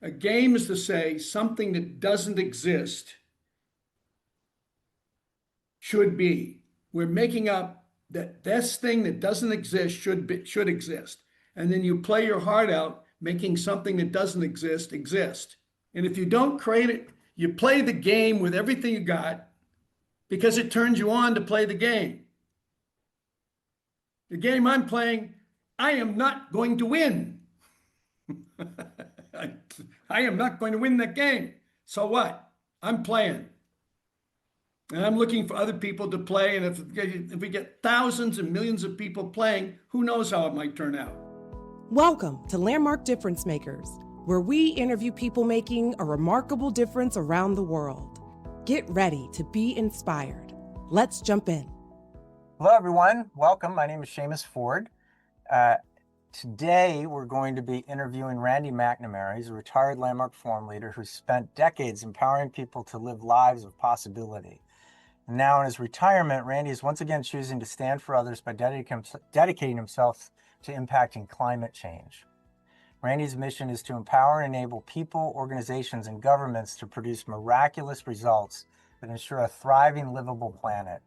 A game is to say something that doesn't exist should be. We're making up that this thing that doesn't exist should exist. And then you play your heart out making something that doesn't exist. And if you don't create it, you play the game with everything you got because it turns you on to play the game. The game I'm playing, I am not going to win. I am not going to win that game. So what? I'm playing. And I'm looking for other people to play. And if we get thousands and millions of people playing, who knows how it might turn out. Welcome to Landmark Difference Makers, where we interview people making a remarkable difference around the world. Get ready to be inspired. Let's jump in. Hello, everyone. Welcome. My name is Seamus Ford. Today, we're going to be interviewing Randy McNamara. He's a retired Landmark Forum leader who spent decades empowering people to live lives of possibility. And now in his retirement, Randy is once again choosing to stand for others by dedicating himself to impacting climate change. Randy's mission is to empower and enable people, organizations, and governments to produce miraculous results that ensure a thriving, livable planet.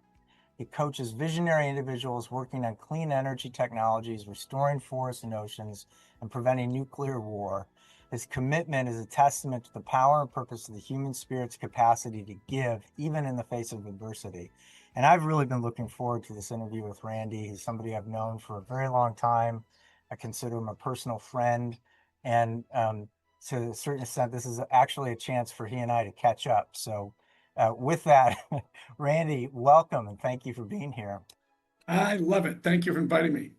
He coaches visionary individuals working on clean energy technologies, restoring forests and oceans, and preventing nuclear war. His commitment is a testament to the power and purpose of the human spirit's capacity to give, even in the face of adversity. And I've really been looking forward to this interview with Randy. He's somebody I've known for a very long time. I consider him a personal friend. And to a certain extent, this is actually a chance for he and I to catch up. So with that, Randy, welcome and thank you for being here. I love it. Thank you for inviting me.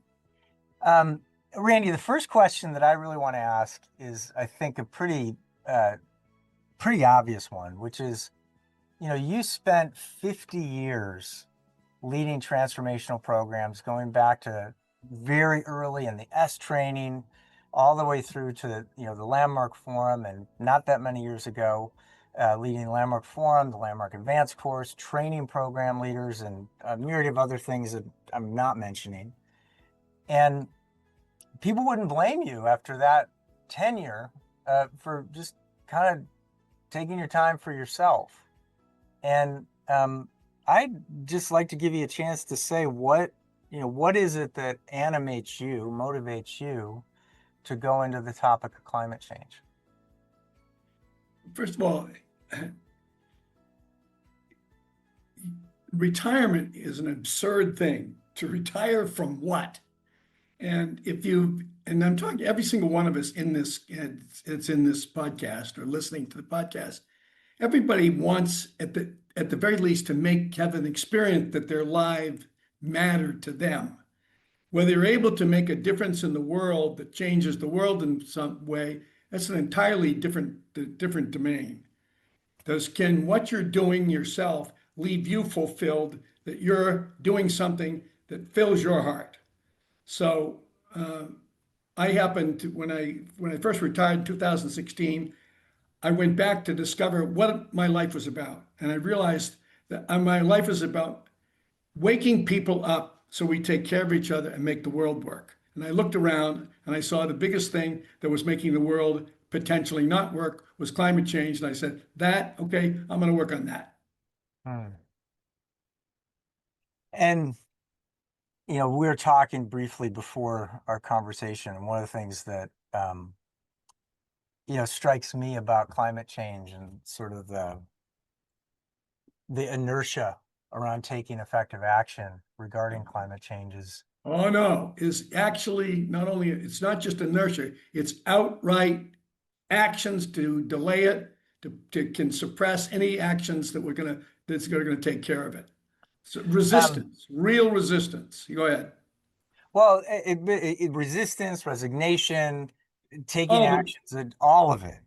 Randy, the first question that I really want to ask is, I think, a pretty obvious one, which is, you spent 50 years leading transformational programs, going back to very early in the S training, all the way through to the Landmark Forum, and not that many years ago, leading the Landmark Forum, the Landmark Advanced course, training program leaders, and a myriad of other things that I'm not mentioning. And people wouldn't blame you after that tenure for just kind of taking your time for yourself. And I'd just like to give you a chance to say what is it that animates you, motivates you to go into the topic of climate change? First of all, retirement is an absurd thing. To retire from what? And I'm talking every single one of us in this, it's in this podcast or listening to the podcast, everybody wants at the very least to have an experience that their life mattered to them. Whether you're able to make a difference in the world that changes the world in some way, that's an entirely different domain. Can what you're doing yourself leave you fulfilled, that you're doing something that fills your heart? So I happened to, when I first retired in 2016, I went back to discover what my life was about. And I realized that my life is about waking people up so we take care of each other and make the world work. And I looked around and I saw the biggest thing that was making the world potentially not work was climate change. And I said, okay, I'm going to work on that. And we were talking briefly before our conversation, and one of the things that strikes me about climate change and sort of the inertia around taking effective action regarding climate change is actually it's not just inertia, it's outright actions to delay it, can suppress any actions that's going to take care of it. So resistance, real resistance. Go ahead. Well, resistance, resignation, taking actions, all of it.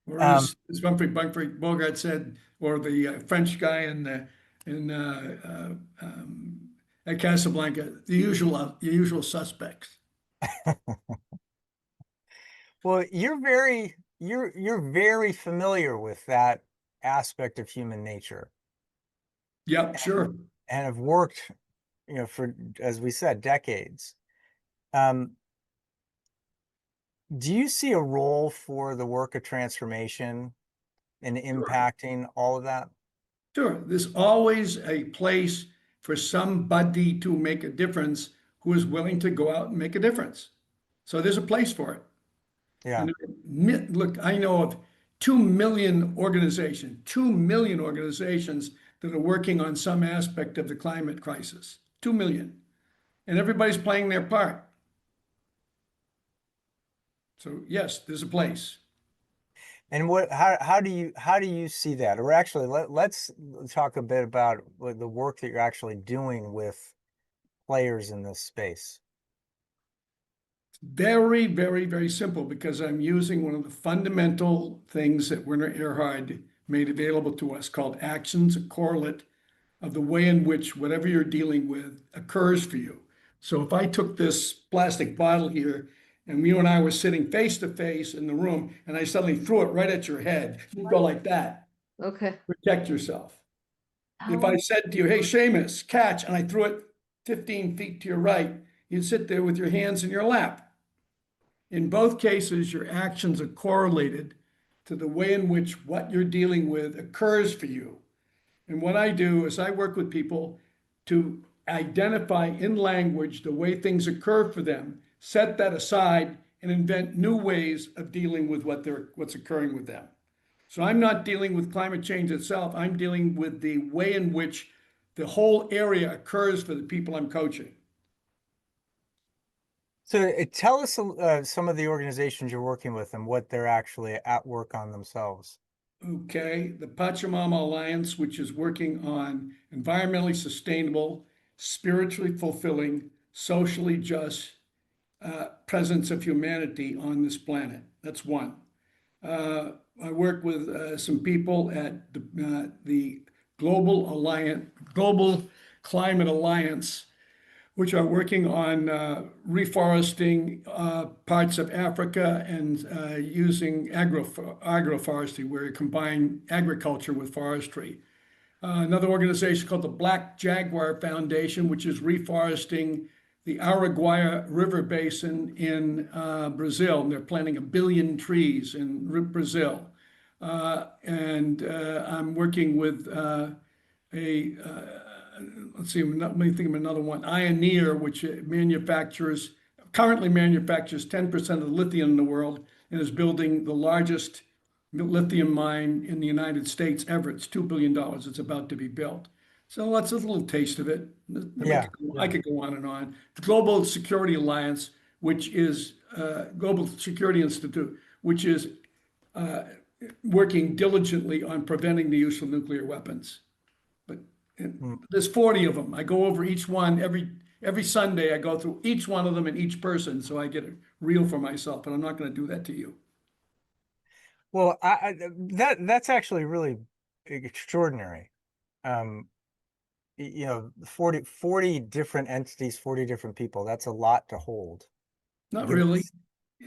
Or as Humphrey Bogart said, or the French guy at Casablanca, the usual suspects. Well, you're very familiar with that aspect of human nature. Yeah, sure. And have worked, for, as we said, decades. Do you see a role for the work of transformation in Sure. impacting all of that? Sure. There's always a place for somebody to make a difference who is willing to go out and make a difference. So there's a place for it. Yeah. And look, I know of 2 million organizations that are working on some aspect of the climate crisis. 2 million. And everybody's playing their part. So yes, there's a place. And how do you see that? Or actually, let's talk a bit about the work that you're actually doing with players in this space. Very, very, very simple because I'm using one of the fundamental things that Werner Erhard made available to us called actions, a correlate of the way in which whatever you're dealing with occurs for you. So if I took this plastic bottle here and you and I were sitting face to face in the room and I suddenly threw it right at your head, you'd go like that. Okay. Protect yourself. If I said to you, hey, Seamus, catch, and I threw it 15 feet to your right, you'd sit there with your hands in your lap. In both cases, your actions are correlated to the way in which what you're dealing with occurs for you. And what I do is I work with people to identify in language the way things occur for them, set that aside, and invent new ways of dealing with what's occurring with them. So I'm not dealing with climate change itself. I'm dealing with the way in which the whole area occurs for the people I'm coaching. So tell us some of the organizations you're working with and what they're actually at work on themselves. Okay, the Pachamama Alliance, which is working on environmentally sustainable, spiritually fulfilling, socially just presence of humanity on this planet. That's one. I work with some people at the Global Climate Alliance, which are working on reforesting parts of Africa and using agroforestry, where you combine agriculture with forestry. Another organization called the Black Jaguar Foundation, which is reforesting the Araguaia River Basin in Brazil. And they're planting 1 billion trees in Brazil. And I'm working with let's see, let me think of another one. Ioneer, which currently manufactures 10% of the lithium in the world and is building the largest lithium mine in the United States ever. It's $2 billion. It's about to be built. So that's a little taste of it. I could go on and on. The Global Security Alliance, which is Global Security Institute, which is working diligently on preventing the use of nuclear weapons. But there's 40 of them. I go over each one every Sunday. I go through each one of them and each person, so I get a reel for myself. But I'm not going to do that to you. Well, that's actually really extraordinary. You know, 40 different entities, 40 different people. That's a lot to hold. Not really.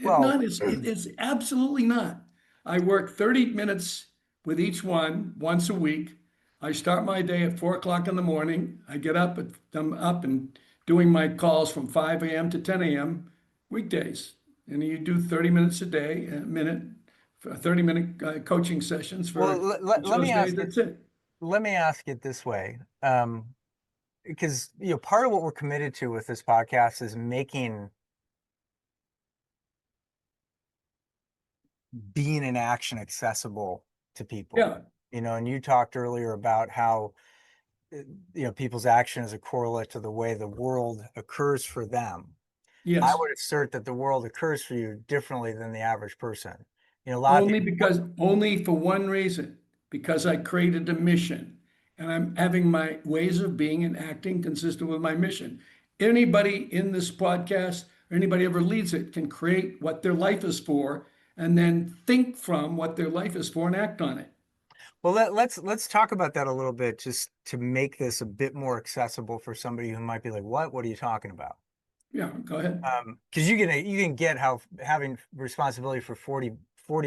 Well, It's absolutely not. I work 30 minutes with each one once a week. I start my day at 4 o'clock in the morning. I get up, I'm up and doing my calls from 5 a.m. to 10 a.m. weekdays. And you do 30 minutes a day, 30-minute coaching sessions for well, let me ask that's it. Let me ask it this way. Because part of what we're committed to with this podcast is making being in action accessible to people. Yeah. And you talked earlier about how people's action is a correlate to the way the world occurs for them. Yes. I would assert that the world occurs for you differently than the average person. A lot Only of only for one reason, because I created a mission and I'm having my ways of being and acting consistent with my mission. Anybody in this podcast or anybody ever leads it can create what their life is for and then think from what their life is for and act on it. Well, let's talk about that a little bit, just to make this a bit more accessible for somebody who might be like, what are you talking about? Yeah, go ahead. Because you can get how having responsibility for 40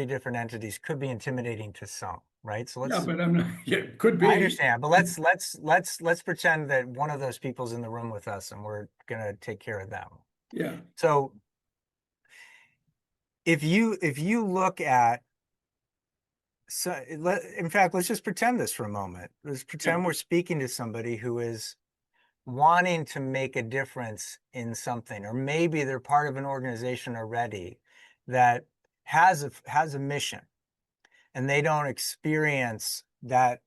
different entities could be intimidating to some, right? So Yeah, but I'm not, yeah, it could be. I understand, but let's pretend that one of those people's in the room with us and we're gonna take care of them. Yeah. So if you look at, so in fact, let's just pretend this for a moment. Let's pretend we're speaking to somebody who is wanting to make a difference in something, or maybe they're part of an organization already that has a mission, and they don't experience that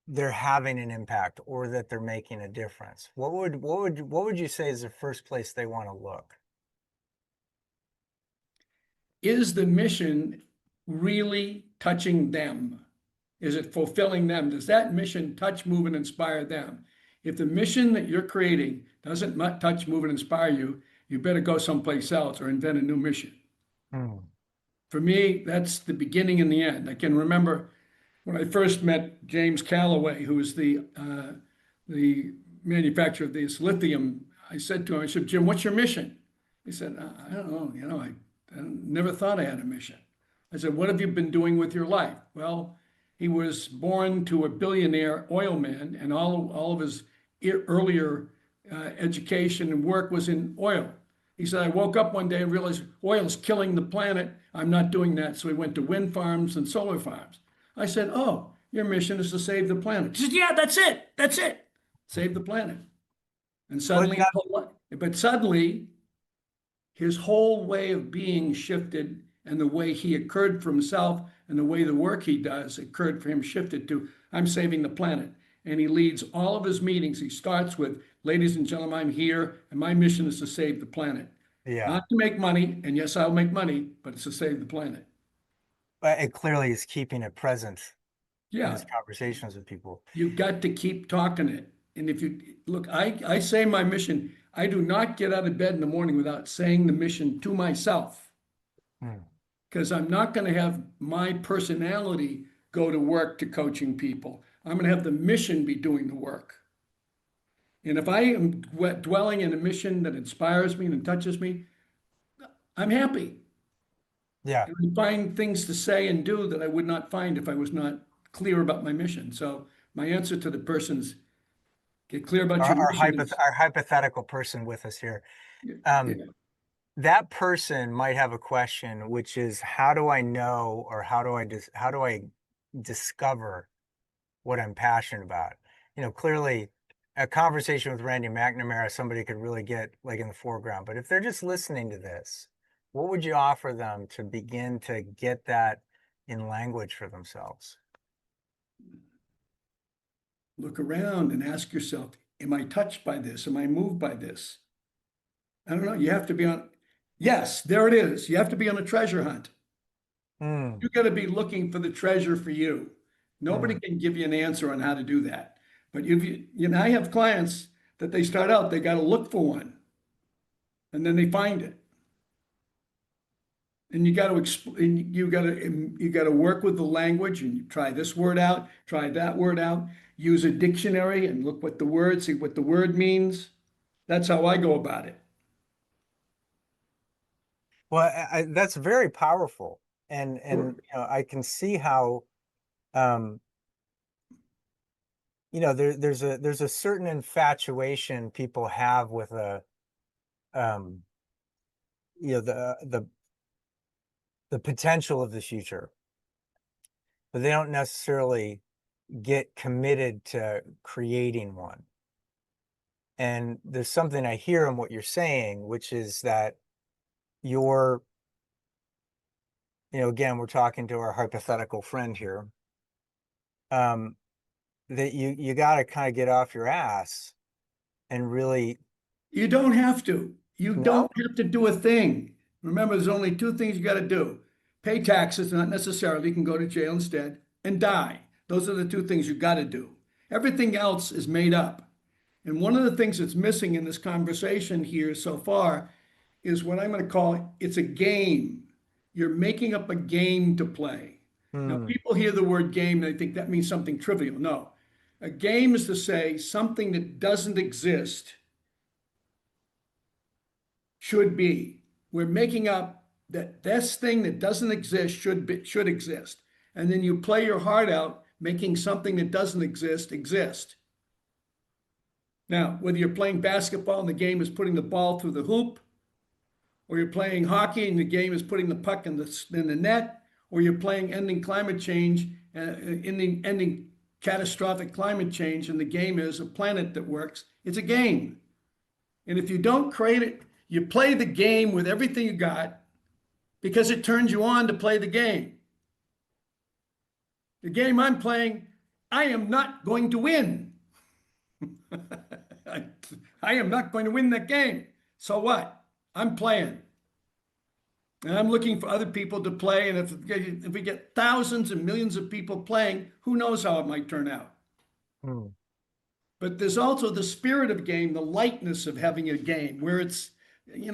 they're having an impact or that they're making a difference. What would you say is the first place they want to look? Is the mission really touching them? Is it fulfilling them? Does that mission touch, move, and inspire them? If the mission that you're creating doesn't touch, move, and inspire you, you better go someplace else or invent a new mission. For me, that's the beginning and the end. I can remember when I first met James Calloway, who was the manufacturer of this lithium. I said to him, I said, Jim, what's your mission? He said, I don't know. You know, I never thought I had a mission. I said, what have you been doing with your life? Well, he was born to a billionaire oil man, and all of his earlier education and work was in oil. He said, I woke up one day and realized oil is killing the planet. I'm not doing that. So he went to wind farms and solar farms. I said, oh, your mission is to save the planet. He said, yeah, that's it. That's it. Save the planet. And suddenly, but suddenly, his whole way of being shifted, and the way he occurred for himself and the way the work he does occurred for him shifted to, I'm saving the planet. And he leads all of his meetings. He starts with, ladies and gentlemen, I'm here, and my mission is to save the planet. Yeah. Not to make money, and yes, I'll make money, but it's to save the planet. But it clearly is keeping it present in Yeah, his conversations with people. you've got to keep talking it. And if you look, I say my mission, I do not get out of bed in the morning without saying the mission to myself. Because I'm not going to have my personality go to work to coaching people. I'm going to have the mission be doing the work. And if I am dwelling in a mission that inspires me and touches me, I'm happy. Yeah. And I find things to say and do that I would not find if I was not clear about my mission. So my answer to the person's get clear about your mission. Our hypothetical person with us here. Yeah. That person might have a question, which is, how do I know, or how do I discover what I'm passionate about? You know, clearly a conversation with Randy McNamara, somebody could really get like in the foreground. But if they're just listening to this, what would you offer them to begin to get that in language for themselves? Look around and ask yourself, am I touched by this? Am I moved by this? I don't know. You have to be on. Yes, there it is. You have to be on a treasure hunt. You got to be looking for the treasure for you. Nobody can give you an answer on how to do that. But you know, I have clients that they start out, they got to look for one, and then they find it. And you got to work with the language, and you try this word out, try that word out, use a dictionary and look what the word, see what the word means. That's how I go about it. Well, that's very powerful, and you know, I can see how, you know, there's a certain infatuation people have with a, you know, the potential of the future, but they don't necessarily get committed to creating one. And there's something I hear in what you're saying, which is that you're, you know, again, we're talking to our hypothetical friend here, that you got to kind of get off your ass and really. You don't have to. You No? don't have to do a thing. Remember, there's only two things you got to do. Pay taxes, not necessarily. You can go to jail instead, and die. Those are the two things you got to do. Everything else is made up. And one of the things that's missing in this conversation here so far is what I'm going to call it's a game. You're making up a game to play. Now, people hear the word game and they think that means something trivial. No. A game is to say something that doesn't exist should be. We're making up that this thing that doesn't exist should exist. And then you play your heart out making something that doesn't exist. Now, whether you're playing basketball and the game is putting the ball through the hoop, or you're playing hockey and the game is putting the puck in the net, or you're playing ending climate change, ending catastrophic climate change, and the game is a planet that works. It's a game. And if you don't create it, you play the game with everything you got because it turns you on to play the game. The game I'm playing, I am not going to win. I am not going to win that game. So what? I'm playing. And I'm looking for other people to play. And if we get thousands and millions of people playing, who knows how it might turn out. But there's also the spirit of game, the lightness of having a game where it's, you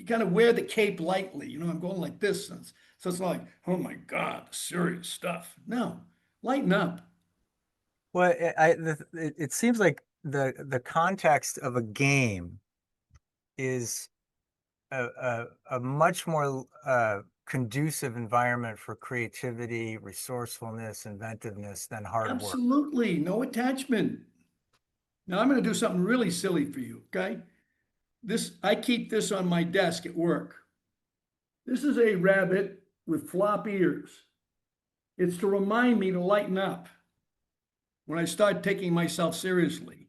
kind of wear the cape lightly. I'm going like this. So it's not like, oh my God, serious stuff. No, lighten up. Well, it seems like the context of a game is a much more conducive environment for creativity, resourcefulness, inventiveness than hard work. Absolutely, no attachment. Now I'm going to do something really silly for you, okay? I keep this on my desk at work. This is a rabbit with flop ears. It's to remind me to lighten up when I start taking myself seriously.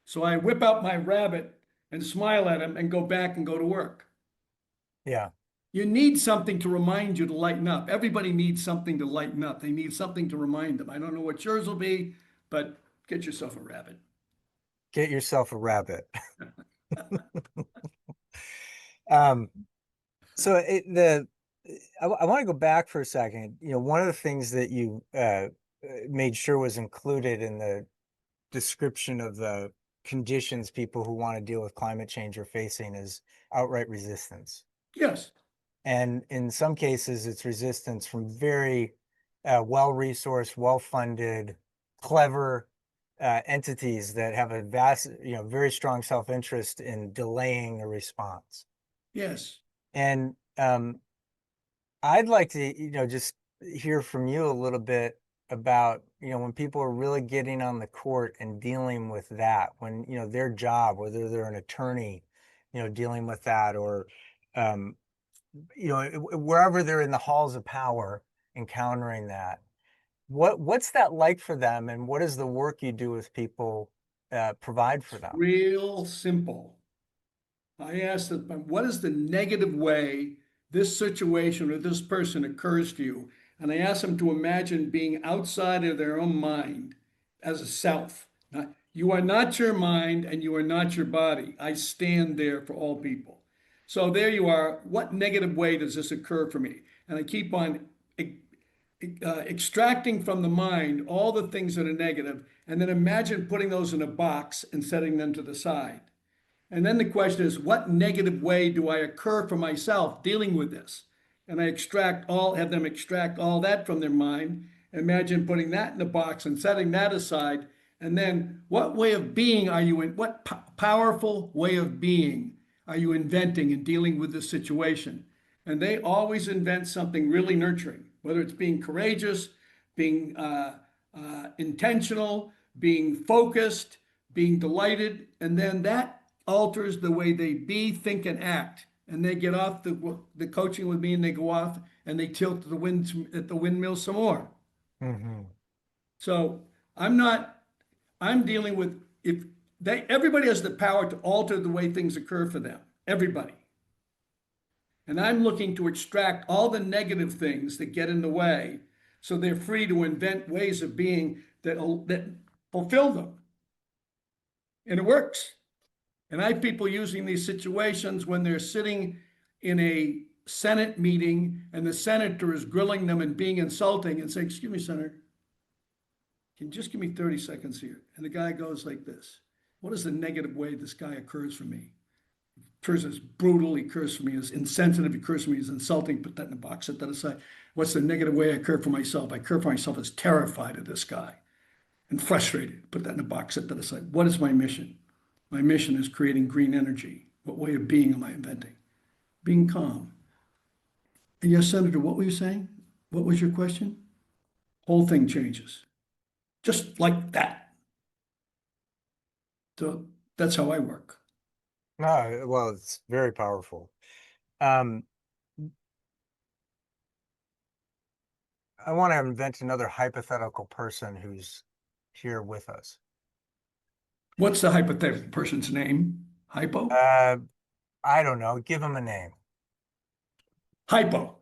So I whip out my rabbit and smile at him and go back and go to work. Yeah. You need something to remind you to lighten up. Everybody needs something to lighten up. They need something to remind them. I don't know what yours will be, but get yourself a rabbit. Get yourself a rabbit. So I want to go back for a second. One of the things that you made sure was included in the description of the conditions people who want to deal with climate change are facing is outright resistance. Yes. And in some cases, it's resistance from very well-resourced, well-funded, clever entities that have a vast, very strong self-interest in delaying a response. Yes. And I'd like to, just hear from you a little bit about, when people are really getting on the court and dealing with that, when, their job, whether they're an attorney, dealing with that, or, wherever they're in the halls of power, encountering that. What's that like for them, and what does the work you do with people provide for them? Real simple. I asked them, what is the negative way this situation or this person occurs to you? And I asked them to imagine being outside of their own mind as a self. You are not your mind and you are not your body. I stand there for all people. So there you are. What negative way does this occur for me? And I keep on extracting from the mind all the things that are negative, and then imagine putting those in a box and setting them to the side. And then the question is, what negative way do I occur for myself dealing with this? And I have them extract all that from their mind. Imagine putting that in a box and setting that aside. And then what way of being are you in? What powerful way of being are you inventing in dealing with this situation? And they always invent something really nurturing, whether it's being courageous, being intentional, being focused, being delighted. And then that alters the way they be, think, and act. And they get off the coaching with me, and they go off and they tilt at the windmill some more. Mm-hmm. So I'm dealing with, everybody has the power to alter the way things occur for them. Everybody. And I'm looking to extract all the negative things that get in the way so they're free to invent ways of being that fulfill them. And it works. And I have people using these situations when they're sitting in a Senate meeting and the senator is grilling them and being insulting and saying, "Excuse me, Senator, can you just give me 30 seconds here?" And the guy goes like this. What is the negative way this guy occurs for me? Occurs as brutal, he occurs for me as insensitive, he occurs for me as insulting. Put that in a box, set that aside. What's the negative way I occur for myself? I occur for myself as terrified of this guy and frustrated. Put that in a box, set that aside. What is my mission? My mission is creating green energy. What way of being am I inventing? Being calm. And yes, Senator, what were you saying? What was your question? Whole thing changes. Just like that. So that's how I work. Oh, well, it's very powerful. Um, I want to invent another hypothetical person who's here with us. What's the hypothetical person's name? Hypo? Uh, I don't know. Give him a name. Hypo.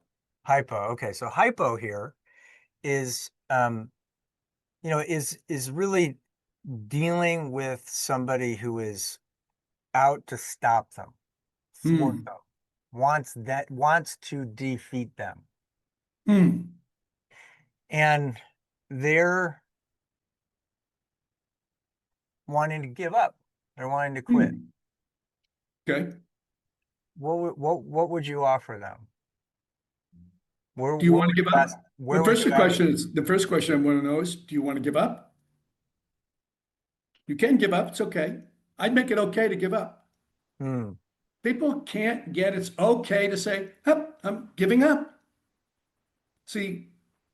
Hypo. Okay, so hypo here is, is really dealing with somebody who is out to stop them, thwart Hmm. them, wants to defeat them, Hmm. and they're wanting to give up. They're wanting to quit. Hmm. Okay. What would you offer them? Do you want to give up? Where would you The first question I want to know is, do you want to give up? You can give up. It's okay. I'd make it okay to give up. Hmm. People can't get it's okay to say, "Hup, I'm giving up." See,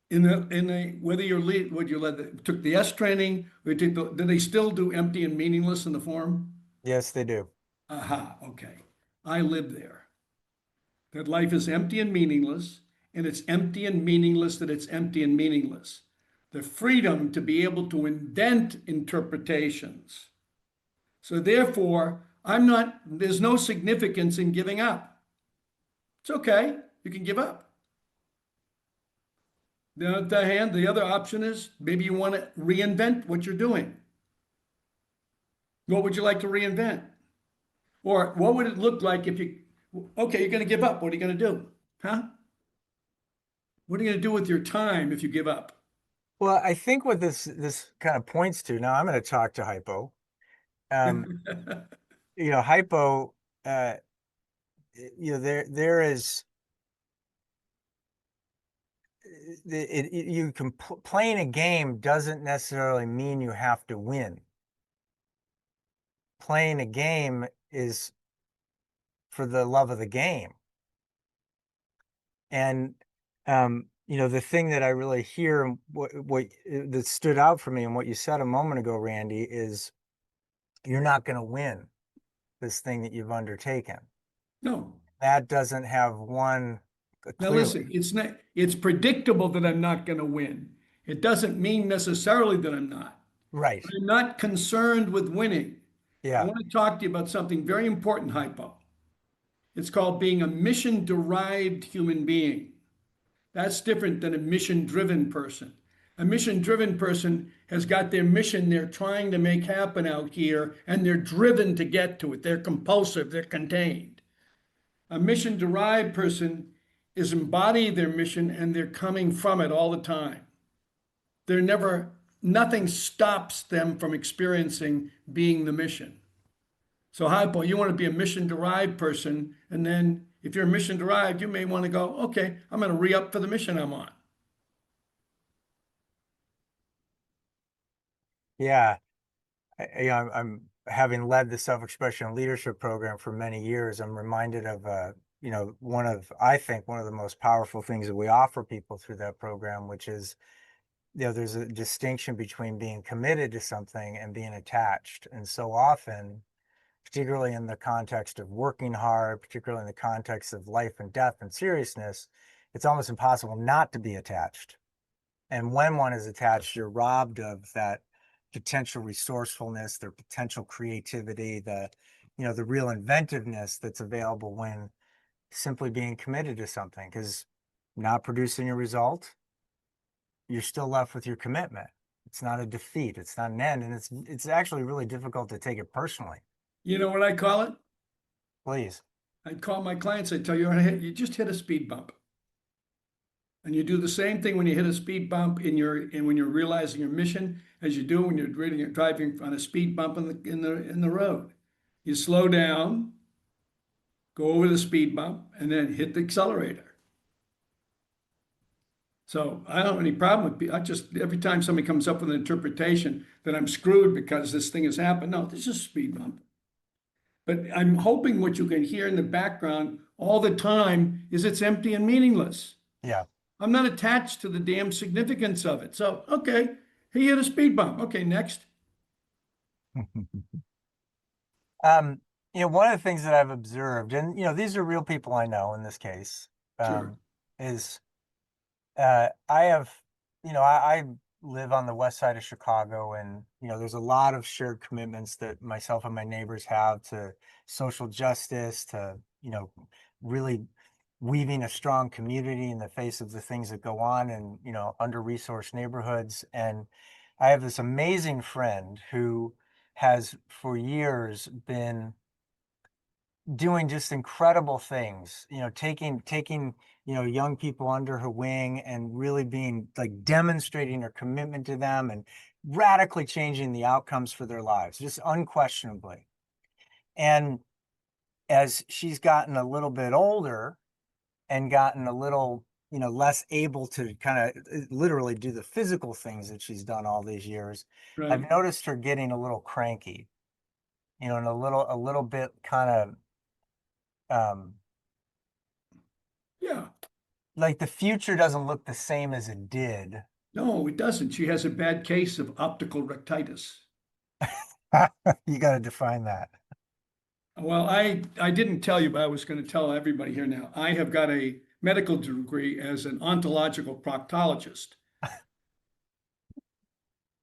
in the whether you're lead, would you took the S training, or do they still do empty and meaningless in the forum? Yes, they do. Aha, okay. I live there. That life is empty and meaningless, and it's empty and meaningless that it's empty and meaningless. The freedom to be able to invent interpretations. So therefore, there's no significance in giving up. It's okay, you can give up. On the other hand, the other option is maybe you want to reinvent what you're doing. What would you like to reinvent? Or what would it look like if okay, you're going to give up. What are you going to do? Huh? What are you going to do with your time if you give up? Well, I think what this kind of points to, now I'm going to talk to Hypo. Um, Hypo, uh, there is you can playing a game doesn't necessarily mean you have to win. Playing a game is for the love of the game. And the thing that I really hear, what that stood out for me and what you said a moment ago, Randy, is you're not going to win this thing that you've undertaken. No. That doesn't have one Now clearly. listen, it's predictable that I'm not going to win. It doesn't mean necessarily that I'm not. Right. But I'm not concerned with winning. I Yeah. want to talk to you about something very important, Hypo. It's called being a mission-derived human being. That's different than a mission-driven person. A mission-driven person has got their mission they're trying to make happen out here, and they're driven to get to it. They're compulsive, they're contained. A mission-derived person is embodying their mission and they're coming from it all the time. Nothing stops them from experiencing being the mission. So, Hypo, you want to be a mission-derived person, and then if you're mission-derived, you may want to go, okay, I'm going to re-up for the mission I'm on. Yeah. I'm having led the self-expression leadership program for many years. I'm reminded of, I think one of the most powerful things that we offer people through that program, which is, there's a distinction between being committed to something and being attached. And so often, particularly in the context of working hard, particularly in the context of life and death and seriousness, it's almost impossible not to be attached. And when one is attached, you're robbed of that potential resourcefulness, their potential creativity, the real inventiveness that's available when simply being committed to something. Because not producing a result, you're still left with your commitment. It's not a defeat. It's not an end. And it's actually really difficult to take it personally. You know what I call it? Please. I'd call my clients, I'd tell you, you just hit a speed bump. And you do the same thing when you hit a speed bump when you're realizing your mission as you do when you're driving on a speed bump in the road. You slow down, go over the speed bump, and then hit the accelerator. So I don't have any problem with, I just, every time somebody comes up with an interpretation that I'm screwed because this thing has happened, no, this is a speed bump. But I'm hoping what you can hear in the background all the time is it's empty and meaningless. Yeah. I'm not attached to the damn significance of it. So, okay, he hit a speed bump. Okay, next. um, One of the things that I've observed, and these are real people I know in this case, Sure. is I have, I live on the west side of Chicago, and there's a lot of shared commitments that myself and my neighbors have to social justice, to really weaving a strong community in the face of the things that go on in under-resourced neighborhoods. And I have this amazing friend who has for years been doing just incredible things, taking young people under her wing and really being like demonstrating her commitment to them and radically changing the outcomes for their lives, just unquestionably. And as she's gotten a little bit older and gotten a little less able to kind of literally do the physical things that she's done all these years, Right. I've noticed her getting a little cranky, and a little bit kind of um Yeah. like the future doesn't look the same as it did. No, it doesn't. She has a bad case of optical rectitis. You got to define that. Well, I didn't tell you, but I was going to tell everybody here now. I have got a medical degree as an ontological proctologist.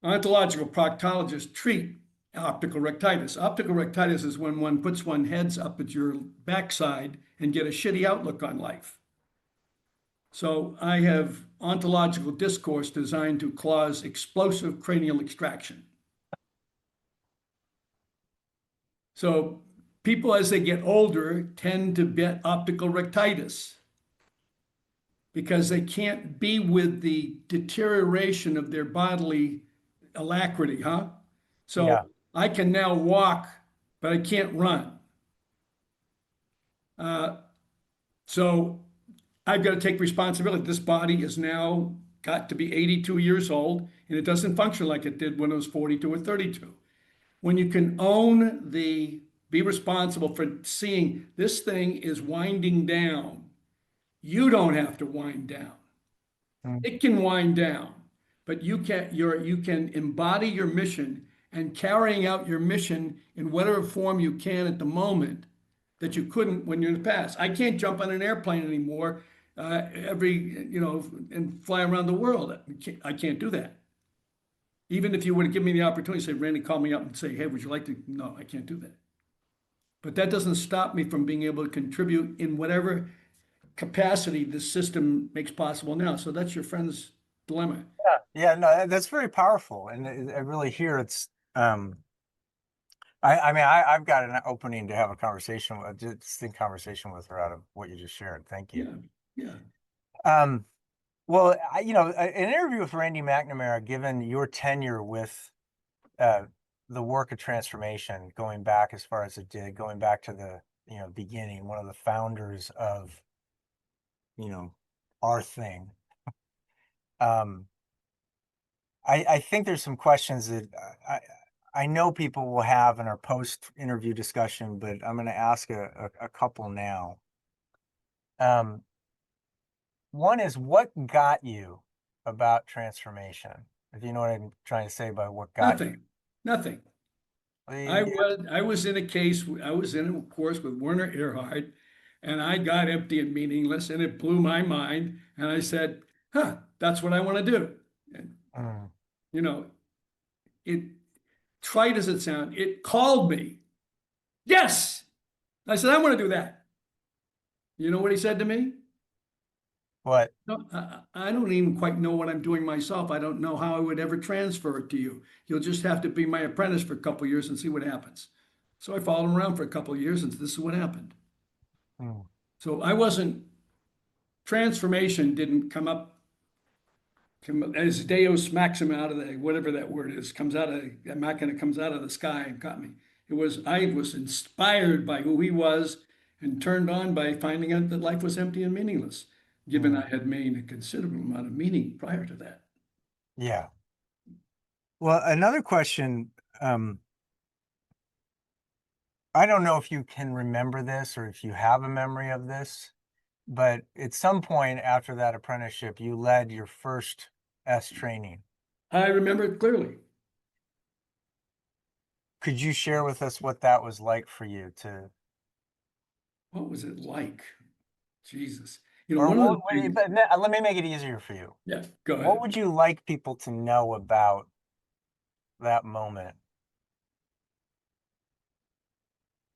Ontological proctologists treat optical rectitis. Optical rectitis is when one puts one's heads up at your backside and get a shitty outlook on life. So I have ontological discourse designed to cause explosive cranial extraction. So people, as they get older, tend to get optical rectitis because they can't be with the deterioration of their bodily alacrity, huh? So Yeah. I can now walk, but I can't run. Uh, so I've got to take responsibility. This body is now got to be 82 years old, and it doesn't function like it did when it was 42 or 32. When you can be responsible for seeing this thing is winding down, you don't have to wind down. Mm. It can wind down, but you can embody your mission and carrying out your mission in whatever form you can at the moment that you couldn't when you're in the past. I can't jump on an airplane anymore and fly around the world. I can't do that. Even if you would have given me the opportunity, say, Randy, call me up and say, hey, would you like to? No, I can't do that. But that doesn't stop me from being able to contribute in whatever capacity this system makes possible now. So that's your friend's dilemma. Yeah, no, that's very powerful. And I really hear it's, I mean, I've got an opening to have a conversation, a distinct conversation with her out of what you just shared. Thank you. Yeah, yeah. Um, well, an interview with Randy McNamara, given your tenure with the work of transformation, going back as far as it did, going back to the beginning, one of the founders of our thing. I think there's some questions that I know people will have in our post-interview discussion, but I'm going to ask a couple now. One is, what got you about transformation? If you know what I'm trying to say by what got you. Nothing. I was in a course with Werner Erhard, and I got empty and meaningless, and it blew my mind. And I said, huh, that's what I want to do. And, Mm. you know, it trite as it sounds, it called me. Yes. I said, I want to do that. You know what he said to me? What? No, I don't even quite know what I'm doing myself. I don't know how I would ever transfer it to you. You'll just have to be my apprentice for a couple of years and see what happens. So I followed him around for a couple of years, and this is what happened. Mm. So I wasn't, transformation didn't come up as Deus Maxima out of the, whatever that word is, comes out of, that machina comes out of the sky and got me. I was inspired by who he was and turned on by finding out that life was empty and meaningless, given I had made a considerable amount of meaning prior to that. Yeah. Well, another question, I don't know if you can remember this or if you have a memory of this, but at some point after that apprenticeship, you led your first S training. I remember it clearly. Could you share with us what that was like for you to? What was it like? Jesus. You know, Or one of the things, but let me make it easier for you. yeah, go What ahead. would you like people to know about that moment?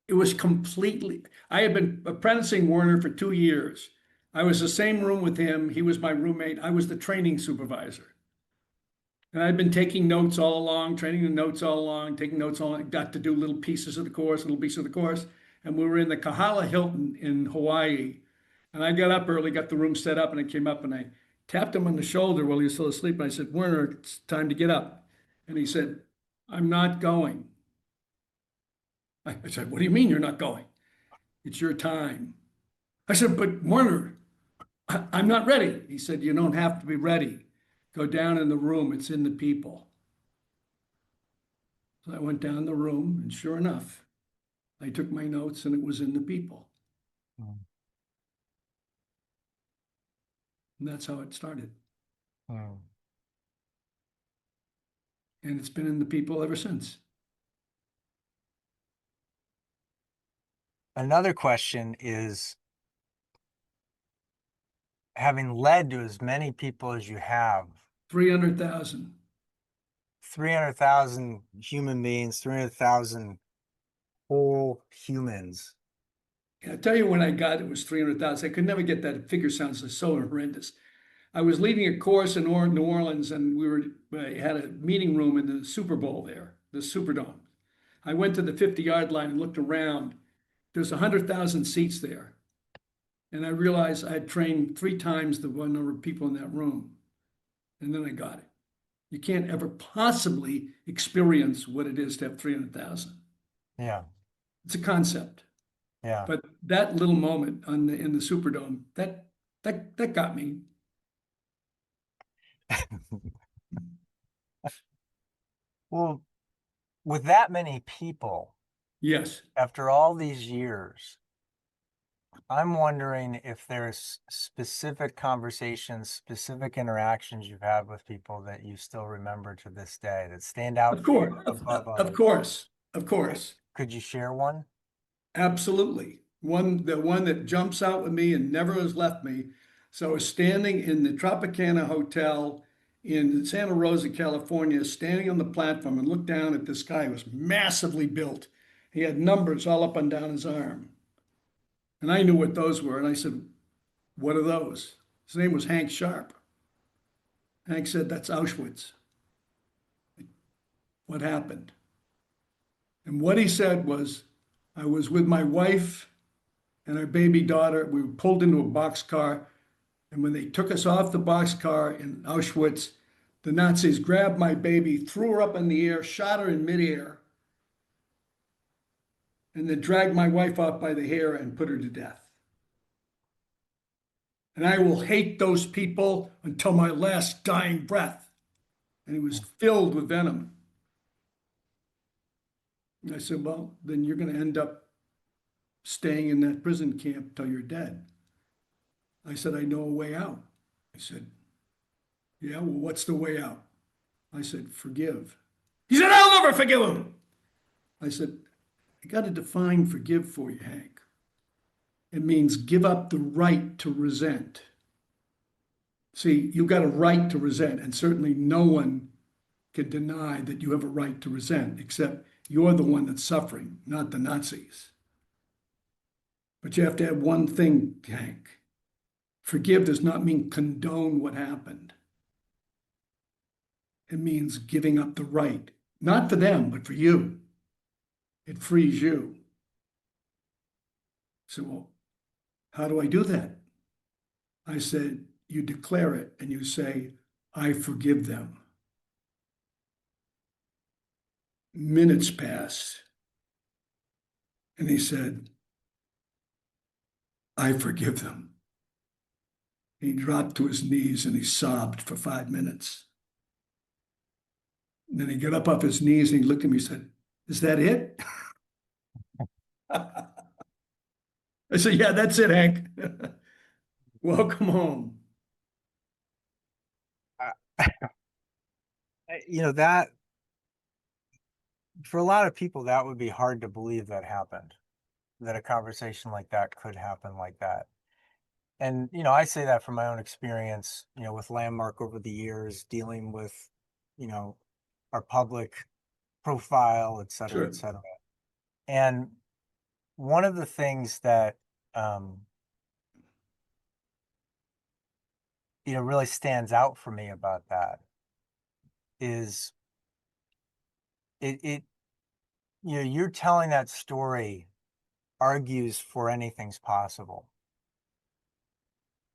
It was completely, I had been apprenticing Werner for 2 years. I was the same room with him. He was my roommate. I was the training supervisor. And I'd been taking notes all along, training the notes all along, taking notes all along, got to do little pieces of the course, little piece of the course. And we were in the Kahala Hilton in Hawaii. And I got up early, got the room set up, and I came up and I tapped him on the shoulder while he was still asleep. And I said, Werner, it's time to get up. And he said, I'm not going. I said, what do you mean you're not going? It's your time. I said, but Werner, I'm not ready. He said, you don't have to be ready. Go down in the room. It's in the people. So I went down the room, and sure enough, I took my notes and it was in the people. Mm. And that's how it started. Mm. And it's been in the people ever since. Another question is, having led to as many people as you have, 300,000. 300,000 human beings, 300,000 whole humans. I tell you when I got it was 300,000. I could never get that figure, sounds so horrendous. I was leading a course in New Orleans and we had a meeting room in the Super Bowl there, the Superdome. I went to the 50-yard line and looked around. There's 100,000 seats there. And I realized I had trained 3 times the number of people in that room. And then I got it. You can't ever possibly experience what it is to have 300,000. Yeah. It's a concept. Yeah. But that little moment in the Superdome, that got me. Well, with that many people, Yes, after all these years, I'm wondering if there's specific conversations, specific interactions you've had with people that you still remember to this day that stand out of for you course, above of others. course, of course. Could you share one? Absolutely. The one that jumps out with me and never has left me. So I was standing in the Tropicana Hotel in Santa Rosa, California, standing on the platform and looked down at this guy who was massively built. He had numbers all up and down his arm. And I knew what those were. And I said, what are those? His name was Hank Sharp. Hank said, that's Auschwitz. What happened? And what he said was, I was with my wife and our baby daughter. We were pulled into a boxcar. And when they took us off the boxcar in Auschwitz, the Nazis grabbed my baby, threw her up in the air, shot her in midair, and then dragged my wife off by the hair and put her to death. And I will hate those people until my last dying breath. And he was filled with venom. And I said, well, then you're going to end up staying in that prison camp till you're dead. I said, I know a way out. I said, yeah, well, what's the way out? I said, forgive. He said, I'll never forgive him. I said, I got to define forgive for you, Hank. It means give up the right to resent. See, you've got a right to resent, and certainly no one can deny that you have a right to resent, except you're the one that's suffering, not the Nazis. But you have to have one thing, Hank. Forgive does not mean condone what happened. It means giving up the right, not for them, but for you. It frees you. So, well, how do I do that? I said, you declare it and you say, I forgive them. Minutes passed. And he said, I forgive them. He dropped to his knees and he sobbed for 5 minutes. And then he got up off his knees and he looked at me and said, is that it? I said, yeah, that's it, Hank. Welcome home. You know, that for a lot of people, that would be hard to believe that happened, that a conversation like that could happen like that. And, I say that from my own experience, with Landmark over the years, dealing with, our public profile, et cetera, et Sure. cetera. And one of the things that, really stands out for me about that is it you're telling that story argues for anything's possible.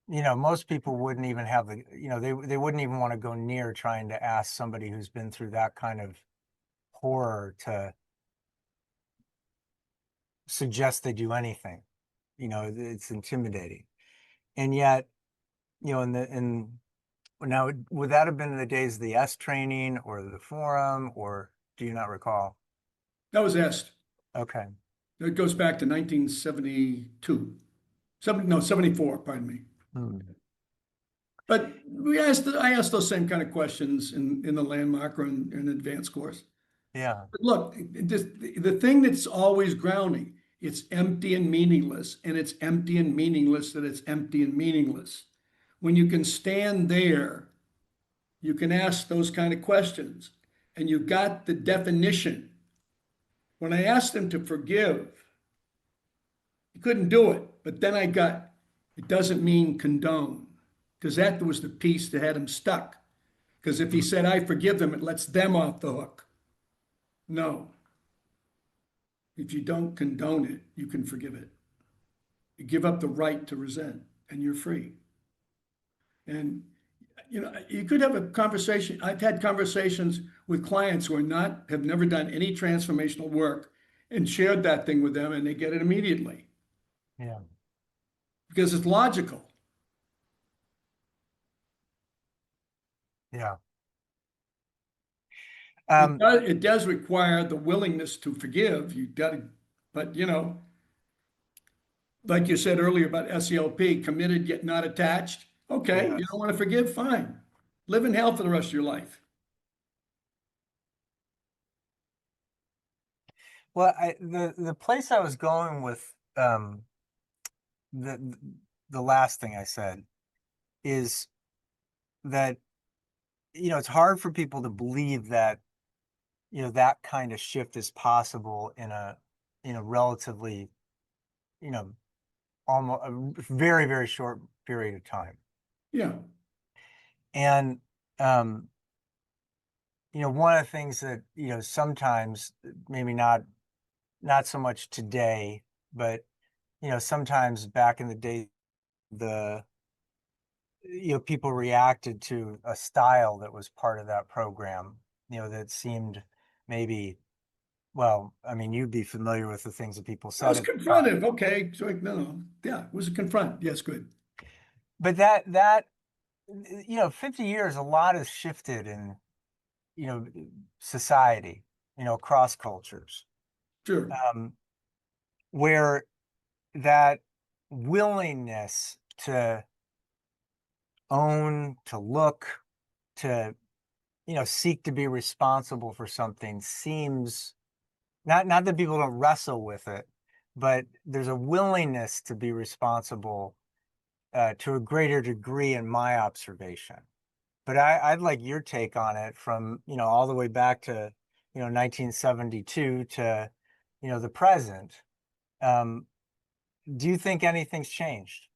Most people wouldn't even have they wouldn't even want to go near trying to ask somebody who's been through that kind of horror to suggest they do anything. It's intimidating. And yet, in now, would that have been in the days of the S training or the forum, or do you not recall? That was asked. Okay. It goes back to 1972. 74, pardon me. Hmm. But I asked those same kind of questions in the landmark or in advanced course. Yeah. But look, the thing that's always grounding, it's empty and meaningless, and it's empty and meaningless that it's empty and meaningless. When you can stand there, you can ask those kind of questions, and you got the definition. When I asked him to forgive, he couldn't do it. But then I got, it doesn't mean condone, because that was the piece that had him stuck. Because if he said, I forgive them, it lets them off the hook. No. If you don't condone it, you can forgive it. You give up the right to resent, and you're free. And you could have a conversation. I've had conversations with clients who have never done any transformational work and shared that thing with them, and they get it immediately Yeah. because it's logical. Yeah. It does require the willingness to forgive. You got to, but like you said earlier about SELP, committed yet not attached. Okay, you Yes. don't want to forgive, fine. Live in hell for the rest of your life. Well, the place I was going with the the last thing I said is that it's hard for people to believe that that kind of shift is possible in a relatively you know almost a very, very short period of time. Yeah, And um one of the things that sometimes, maybe not so much today, but sometimes back in the day, the people reacted to a style that was part of that program, that seemed maybe, well, I mean, you'd be familiar with the things that people I said was at the time. confrontive. Okay, so no, yeah, it was a confront. Yes, good. But that 50 years, a lot has shifted in you know society, across cultures, Sure. um, where that willingness to own, to look, to seek to be responsible for something seems, not that people don't wrestle with it, but there's a willingness to be responsible to a greater degree in my observation. But I'd like your take on it from all the way back to 1972 to the present. Um, do you think anything's changed?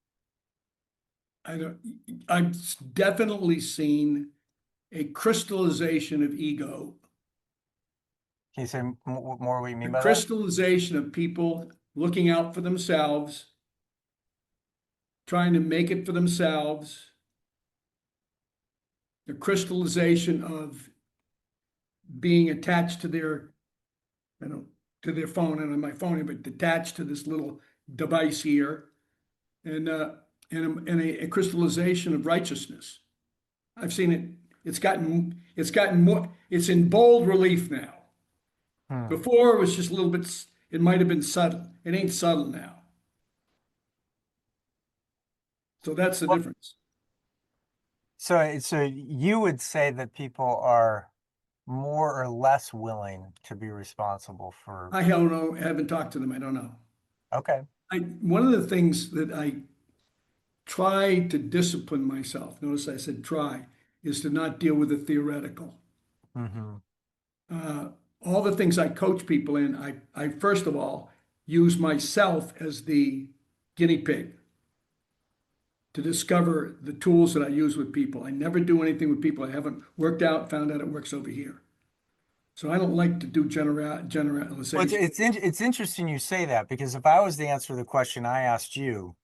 I don't, I've definitely seen a crystallization of ego, Can you say more what you a mean by that? crystallization of people looking out for themselves, trying to make it for themselves, the crystallization of being attached to their, to their phone and on my phone, but attached to this little device here, and a crystallization of righteousness. I've seen it. It's gotten more. It's in bold relief now. Hmm. Before it was just a little bit. It might have been subtle. It ain't subtle now. So that's the difference. So you would say that people are more or less willing to be responsible for? I don't know. I haven't talked to them. I don't know. Okay. One of the things that I try to discipline myself, notice I said try, is to not deal with the theoretical. Mm-hmm. All the things I coach people in, I first of all use myself as the guinea pig to discover the tools that I use with people. I never do anything with people I haven't worked out, found out it works over here. So I don't like to do Well, generalization. it's interesting you say that, because if I was to answer the question I asked you,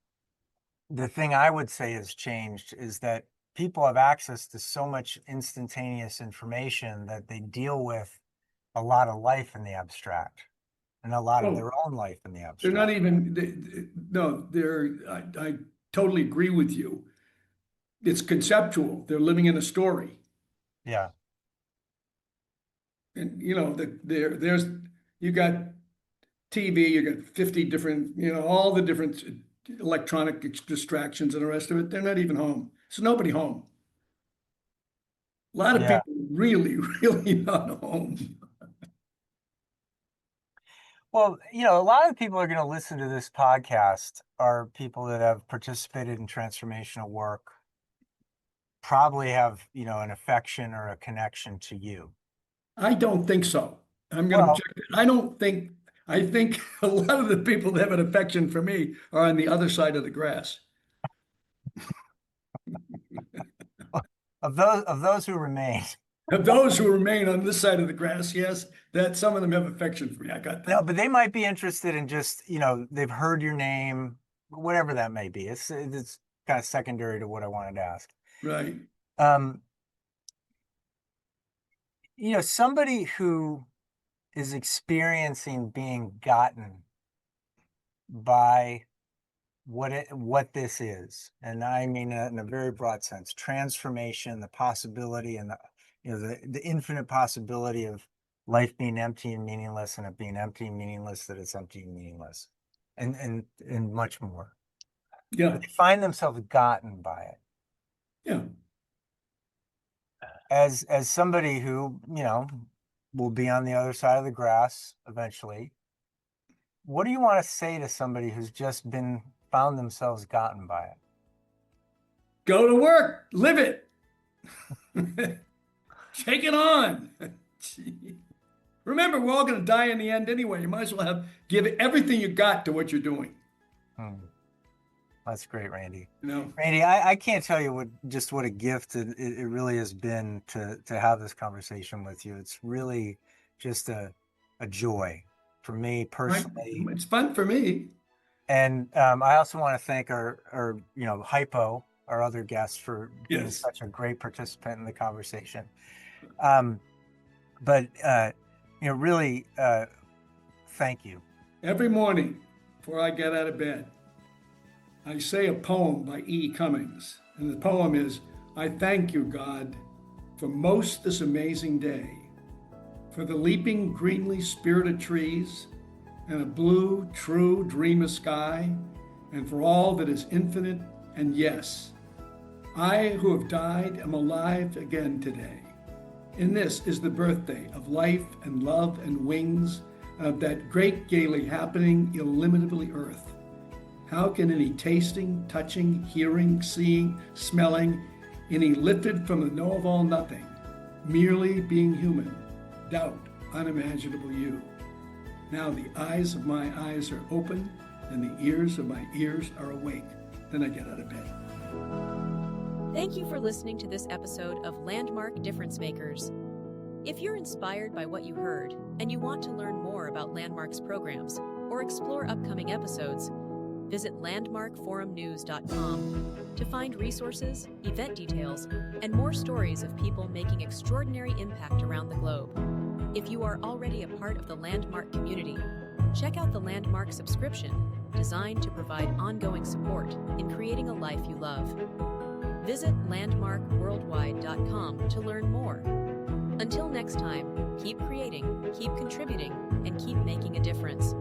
the thing I would say has changed is that people have access to so much instantaneous information that they deal with a lot of life in the abstract and a lot of Oh, their own life in the they're not abstract. even, no, I totally agree with you. It's conceptual. They're living in a story. Yeah. And, there's, you got TV, you got 50 different, all the different electronic distractions and the rest of it. They're not even home. So nobody home. A lot of Yeah. people really, really not home. Well, a lot of people are going to listen to this podcast are people that have participated in transformational work, probably have, an affection or a connection to you. I don't think so. I'm going to Well, object. I think a lot of the people that have an affection for me are on the other side of the grass. of those who remain. Of those who remain on this side of the grass, yes, that some of them have affection for me. I got No, that. but they might be interested in just, they've heard your name, whatever that may be. It's kind of secondary to what I wanted to ask. Right. Um, somebody who is experiencing being gotten by what this is, and I mean in a very broad sense, transformation, the possibility, and the infinite possibility of life being empty and meaningless, and it being empty and meaningless, that it's empty and meaningless, and much more. Yeah. They find themselves gotten by it. Yeah. As somebody who will be on the other side of the grass eventually, what do you want to say to somebody who's just found themselves gotten by it? Go to work, live it. Take it on. Remember, we're all going to die in the end anyway. You might as well give everything you got to what you're doing. That's great, Randy. You Randy, I can't tell you what a gift it really has been to have this conversation with you. It's really just a joy for me personally. It's fun for me. And I also want to thank our Hypo, our other guest, for being such a great participant in the conversation. But really, thank you. Every morning before I get out of bed, I say a poem by E. Cummings. And the poem is, I thank you, God, for most this amazing day, for the leaping greenly spirited trees, and a blue, true dream of sky, and for all that is infinite and yes. I who have died am alive again today. And this is the birthday of life and love and wings, of that great gaily happening, illimitably earth. How can any tasting, touching, hearing, seeing, smelling, any lifted from the know of all nothing, merely being human, doubt unimaginable you? Now the eyes of my eyes are open, and the ears of my ears are awake. Then I get out of bed. Thank you for listening to this episode of Landmark Difference Makers. If you're inspired by what you heard and you want to learn more about Landmark's programs or explore upcoming episodes, visit landmarkforumnews.com to find resources, event details, and more stories of people making extraordinary impact around the globe. If you are already a part of the Landmark community, check out the Landmark subscription, designed to provide ongoing support in creating a life you love. Visit landmarkworldwide.com to learn more. Until next time, keep creating, keep contributing, and keep making a difference.